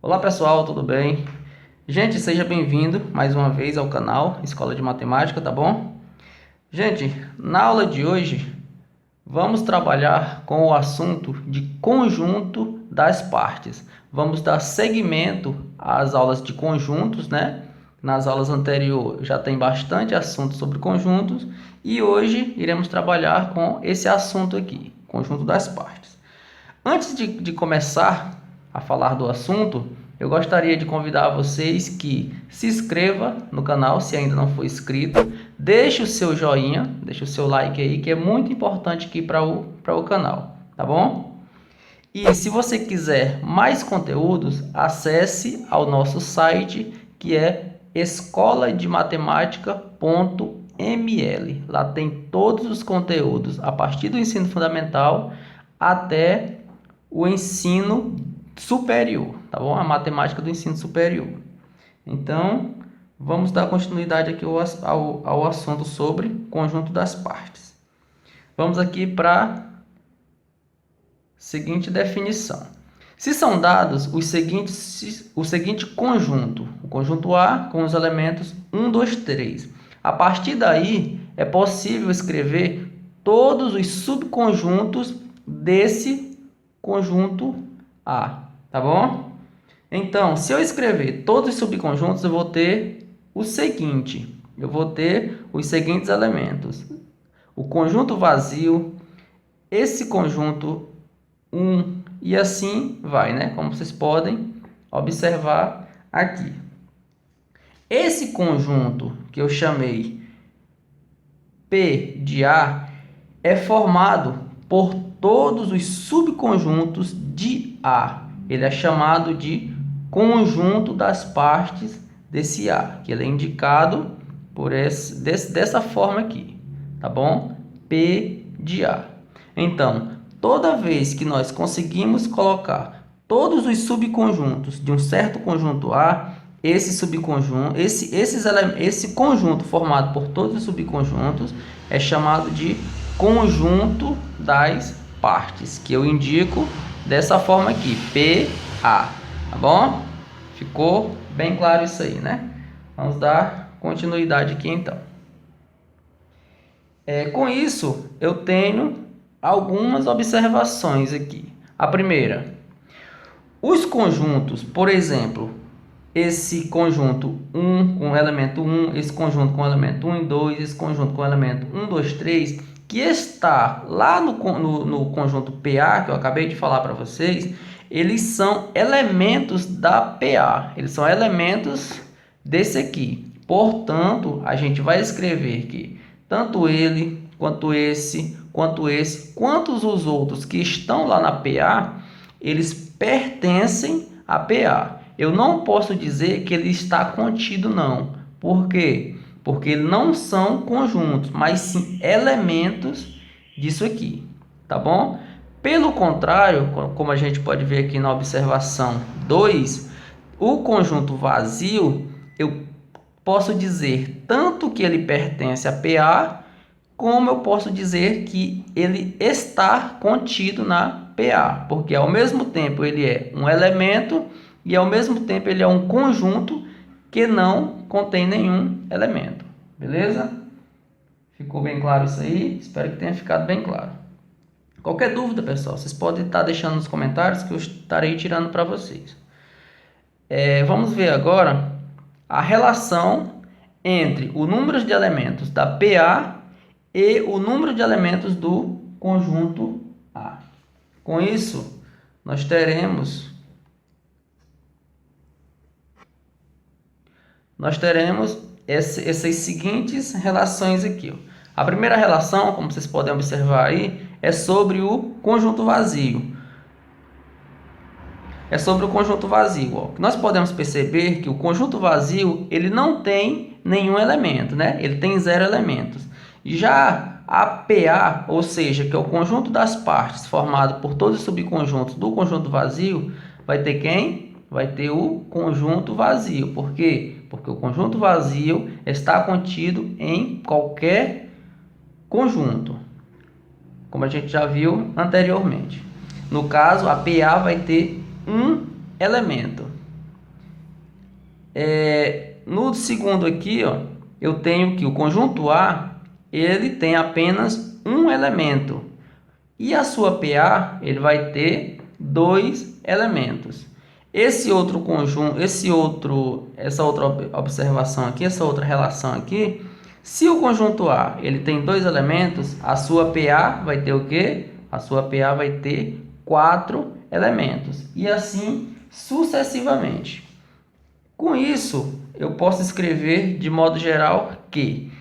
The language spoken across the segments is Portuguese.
Olá pessoal, tudo bem? Gente, seja bem-vindo mais uma vez ao canal Escola de Matemática, tá bom? Gente, na aula de hoje vamos trabalhar com o assunto de conjunto das partes. Vamos dar seguimento às aulas de conjuntos, né? Nas aulas anteriores já tem bastante assunto sobre conjuntos e hoje iremos trabalhar com esse assunto aqui, conjunto das partes. Antes de começar a falar do assunto, eu gostaria de convidar vocês que se inscreva no canal se ainda não for inscrito, deixe o seu joinha, deixe o seu like aí, que é muito importante aqui para o canal, tá bom? E se você quiser mais conteúdos, acesse ao nosso site, que é escoladematemática.ml. Lá tem todos os conteúdos, a partir do ensino fundamental até o ensino superior, tá bom? A matemática do ensino superior. Então, vamos dar continuidade aqui ao assunto sobre conjunto das partes. Vamos aqui para a seguinte definição. Se são dados o seguinte conjunto, o conjunto A com os elementos 1, 2, 3. A partir daí, é possível escrever todos os subconjuntos desse conjunto A, tá bom? Então, se eu escrever todos os subconjuntos, eu vou ter o seguinte, eu vou ter os seguintes elementos. O conjunto vazio, esse conjunto 1 e assim vai, né? Como vocês podem observar aqui. Esse conjunto que eu chamei P de A é formado por todos os subconjuntos de A. Ele é chamado de conjunto das partes desse A, que ele é indicado por dessa forma aqui, tá bom? P de A. Então, toda vez que nós conseguimos colocar todos os subconjuntos de um certo conjunto A, esse conjunto formado por todos os subconjuntos é chamado de conjunto das partes, que eu indico dessa forma aqui, PA, tá bom? Ficou bem claro isso aí, né? Vamos dar continuidade aqui então. Com isso, eu tenho algumas observações aqui. A primeira, os conjuntos, por exemplo, esse conjunto 1 com o elemento 1, esse conjunto com o elemento 1 e 2, esse conjunto com o elemento 1, 2, 3, que está lá no conjunto PA, que eu acabei de falar para vocês, eles são elementos da PA, eles são elementos desse aqui. Portanto, a gente vai escrever que tanto ele, quanto esse, quantos os outros que estão lá na PA, eles pertencem à PA. Eu não posso dizer que ele está contido, não. Por quê? Porque não são conjuntos, mas sim elementos disso aqui, tá bom? Pelo contrário, como a gente pode ver aqui na observação 2, o conjunto vazio, eu posso dizer tanto que ele pertence a PA, como eu posso dizer que ele está contido na PA, porque ao mesmo tempo ele é um elemento e ao mesmo tempo ele é um conjunto que não contém nenhum elemento, beleza? Ficou bem claro isso aí? Espero que tenha ficado bem claro. Qualquer dúvida, pessoal, vocês podem estar deixando nos comentários que eu estarei tirando para vocês. Vamos ver agora a relação entre o número de elementos da PA e o número de elementos do conjunto A. Com isso, nós teremos essas seguintes relações aqui. A primeira relação, como vocês podem observar aí, é sobre o conjunto vazio. Nós podemos perceber que o conjunto vazio ele não tem nenhum elemento, né? Ele tem 0 elementos. Já a PA, ou seja, que é o conjunto das partes formado por todos os subconjuntos do conjunto vazio, vai ter quem? Vai ter o conjunto vazio. Por quê? Porque o conjunto vazio está contido em qualquer conjunto, como a gente já viu anteriormente. No caso, a PA vai ter um elemento. No segundo aqui, ó, eu tenho que o conjunto A, ele tem apenas um elemento. E a sua PA, ele vai ter 2 elementos. Essa outra observação aqui, essa outra relação aqui, se o conjunto A, ele tem 2 elementos, a sua PA vai ter o quê? A sua PA vai ter 4 elementos. E assim sucessivamente. Com isso, eu posso escrever de modo geral que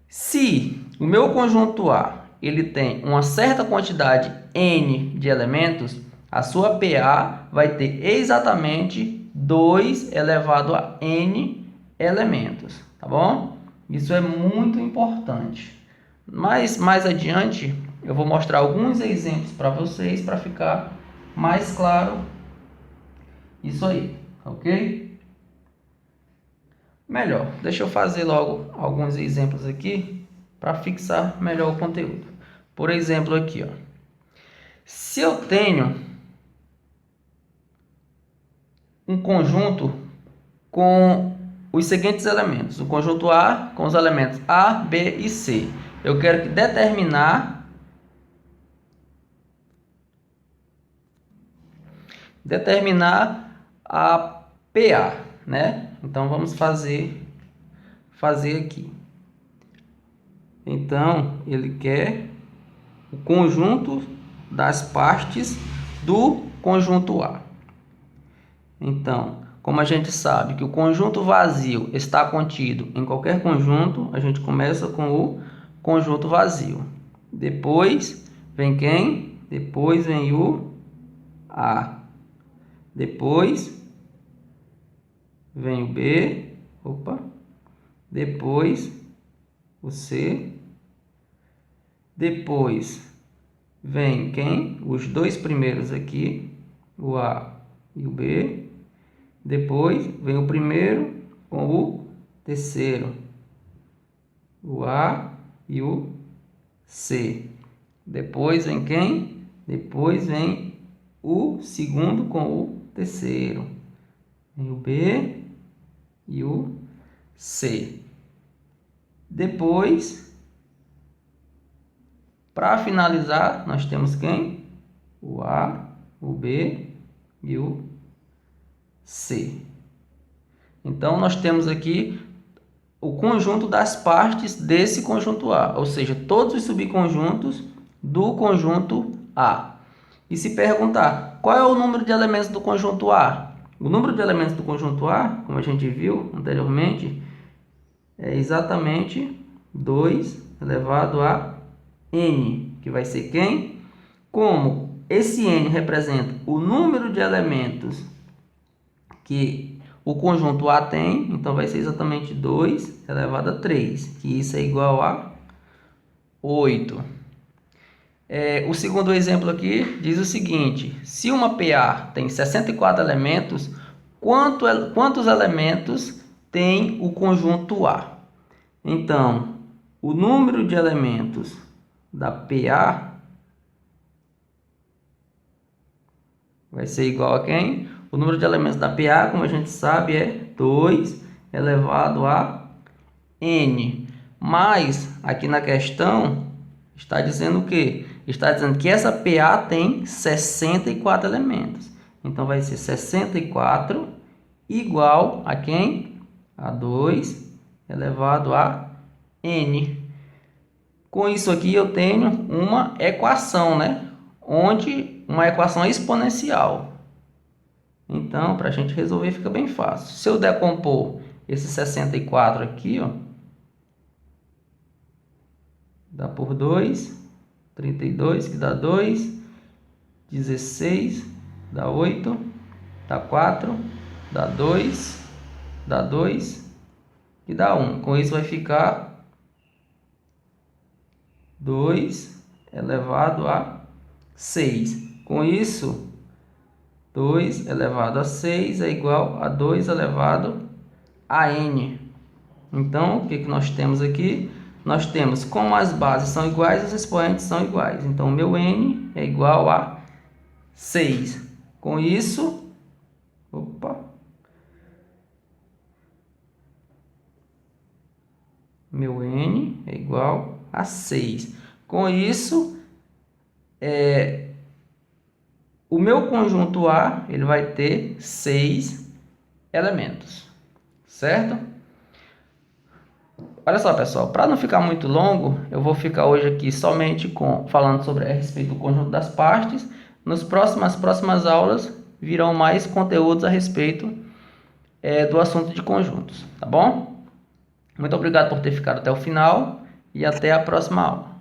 se o meu conjunto A ele tem uma certa quantidade n de elementos, a sua PA vai ter exatamente 2 elevado a n elementos, tá bom? Isso é muito importante. Mas mais adiante eu vou mostrar alguns exemplos para vocês para ficar mais claro isso aí, ok? Melhor, deixa eu fazer logo alguns exemplos aqui para fixar melhor o conteúdo. Por exemplo aqui, ó. Se eu tenho um conjunto com os seguintes elementos, o conjunto A com os elementos A, B e C, eu quero determinar a PA, né? Então vamos fazer aqui. Então ele quer o conjunto das partes do conjunto A. Então, como a gente sabe que o conjunto vazio está contido em qualquer conjunto, a gente começa com o conjunto vazio. Depois vem quem? Depois vem o A. Depois vem o B. Depois o C. Depois vem quem? Os dois primeiros aqui, o A e o B. Depois vem o primeiro com o terceiro, o A e o C. Depois vem quem? Depois vem o segundo com o terceiro. Vem o B e o C. Depois, para finalizar, nós temos quem? O A, o B e o C. Então, nós temos aqui o conjunto das partes desse conjunto A, ou seja, todos os subconjuntos do conjunto A. E se perguntar, qual é o número de elementos do conjunto A? O número de elementos do conjunto A, como a gente viu anteriormente, é exatamente 2 elevado a n, que vai ser quem? Como esse n representa o número de elementos que o conjunto A tem, então vai ser exatamente 2 elevado a 3, que isso é igual a 8. O segundo exemplo aqui diz o seguinte: se uma PA tem 64 elementos, quantos elementos tem o conjunto A? Então, o número de elementos da PA vai ser igual a quem? O número de elementos da PA, como a gente sabe, é 2 elevado a n. Mas, aqui na questão, está dizendo o quê? Está dizendo que essa PA tem 64 elementos. Então, vai ser 64 igual a quem? A 2 elevado a n. Com isso aqui, eu tenho uma equação, né? Uma equação exponencial. Então, para a gente resolver, fica bem fácil. Se eu decompor esse 64 aqui, ó, dá por 2, 32, que dá 2, 16, dá 8, dá 4, dá 2, e dá 1. Com isso vai ficar 2 elevado a 6. Com isso, 2 elevado a 6 é igual a 2 elevado a n. Então, o que nós temos aqui? Nós temos, como as bases são iguais, os expoentes são iguais. Então, o meu n é igual a 6. Com isso, meu N é igual a 6. Com isso, o meu conjunto A ele vai ter 6 elementos, certo? Olha só, pessoal, para não ficar muito longo, eu vou ficar hoje aqui somente falando sobre a respeito do conjunto das partes. Nas próximas aulas virão mais conteúdos a respeito do assunto de conjuntos, tá bom? Muito obrigado por ter ficado até o final e até a próxima aula.